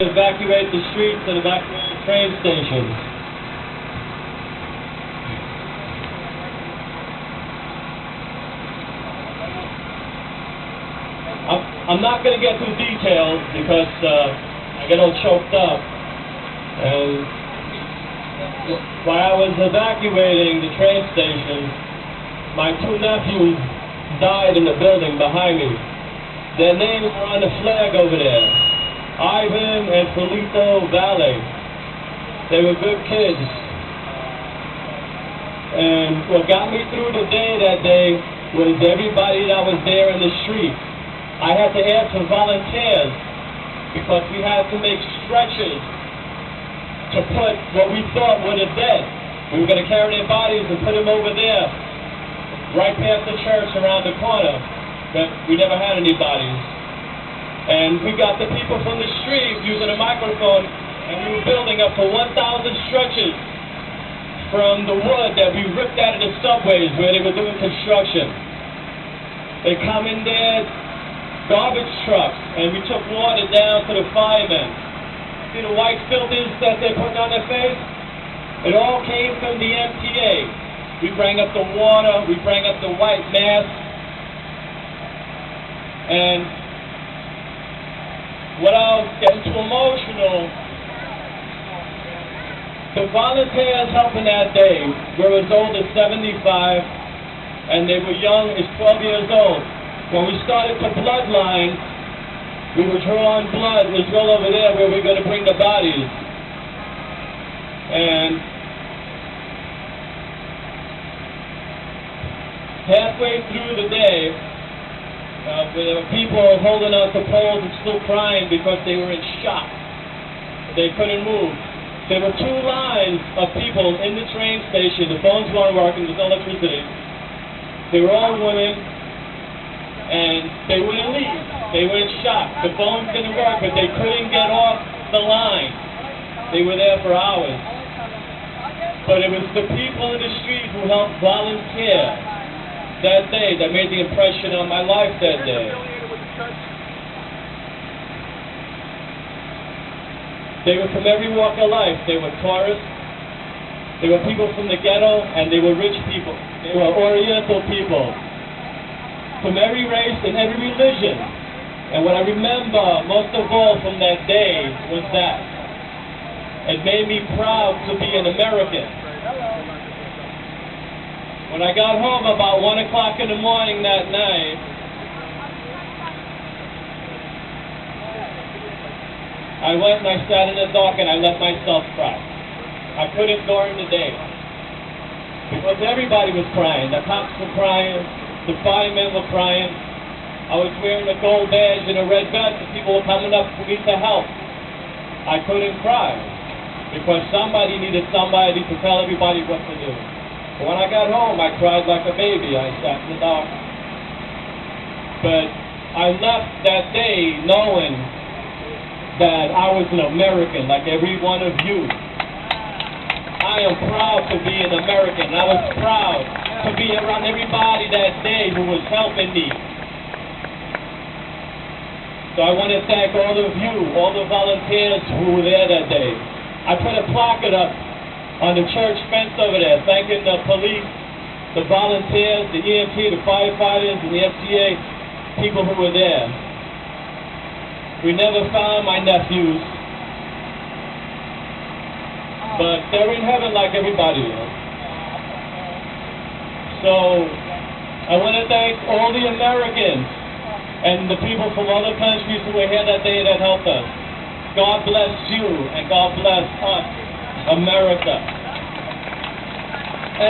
Evacuate the streets and evacuate the train stations. I'm not going to get through details because I get all choked up. And while I was evacuating the train station, my two nephews died in the building behind me. Their names are on the flag over there. Ivan and Felito Valle. They were good kids. And what got me through the day that day was everybody that was there in the street. I had to ask for volunteers because we had to make stretchers to put what we thought were the dead. We were going to carry their bodies and put them over there, right past the church around the corner. But we never had any bodies. And we got the people from the street using a microphone, and we were building up to 1,000 stretchers from the wood that we ripped out of the subways where they were doing construction. They come in there, garbage trucks, and we took water down to the firemen. See the white filters that they're putting on their face? It all came from the MTA. We bring up the water, we bring up the white mask, and without getting too emotional, the volunteers helping that day were as old as 75, and they were young as 12 years old. When we started the bloodline, we were drawing blood. It was all over there where we were going to bring the bodies. And halfway through the day, there were people holding on to poles and still crying because they were in shock. They couldn't move. There were two lines of people in the train station. The phones weren't working, there was no electricity. They were all women, and they wouldn't leave. They were in shock. The phones didn't work, but they couldn't get off the line. They were there for hours. But it was the people in the street who helped volunteer that day that made the impression on my life that day. They were from every walk of life. They were tourists, they were people from the ghetto, and they were rich people. They were Oriental people, from every race and every religion. And what I remember most of all from that day was that it made me proud to be an American. When I got home about 1 o'clock in the morning that night, I went and I sat in the dark and I let myself cry. I couldn't during the day because everybody was crying. The cops were crying, the firemen were crying. I was wearing a gold badge and a red vest and people were coming up for me to help. I couldn't cry because somebody needed somebody to tell everybody what to do. When I got home, I cried like a baby. I sat in the dark. But I left that day knowing that I was an American, like every one of you. I am proud to be an American. I was proud to be around everybody that day who was helping me. So I want to thank all of you, all the volunteers who were there that day. I put a placard up on the church fence over there, thanking the police, the volunteers, the EMT, the firefighters, and the FTA people who were there. We never found my nephews, but they're in heaven like everybody else. So I want to thank all the Americans and the people from other countries who were here that day that helped us. God bless you, and God bless us, America.